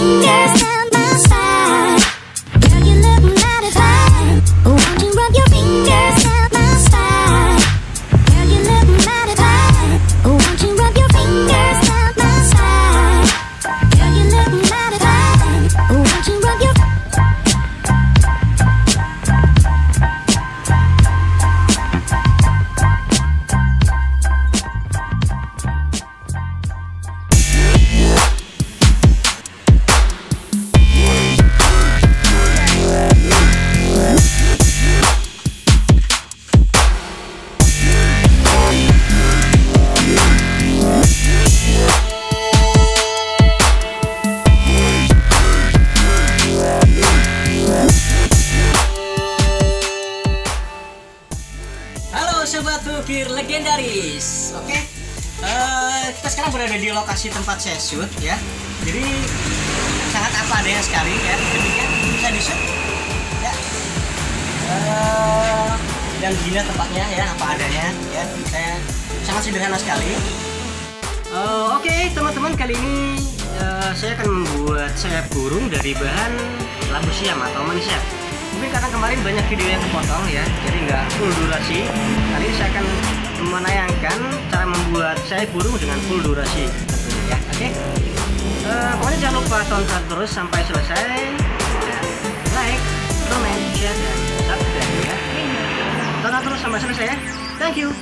fingers down my spine. Girl, you look mighty fine. Won't you rub your fingers down my spine? Girl, you look mighty fine. Won't you rub your fingers down my spine? Girl, you look mighty fine. Won't you rub your Sobat Ukir legendaris. Oke, kita sekarang berada di lokasi tempat saya shoot ya. Jadi sangat apa adanya sekali ya. Demikian bisa di shoot ya. Dan gila tempatnya ya, apa adanya ya. Saya sangat sederhana sekali. Oke, teman-teman, kali ini saya akan membuat sayap burung dari bahan labu siam atau manisnya. Mungkin karena kemarin banyak video yang kepotong ya, jadi nggak full durasi. Kali ini saya akan menayangkan cara membuat sayap burung dengan full durasi tentunya ya. Oke, pokoknya jangan lupa tonton terus sampai selesai. Like, comment, share, dan subscribe ya. Tonton terus sampai selesai ya. Thank you.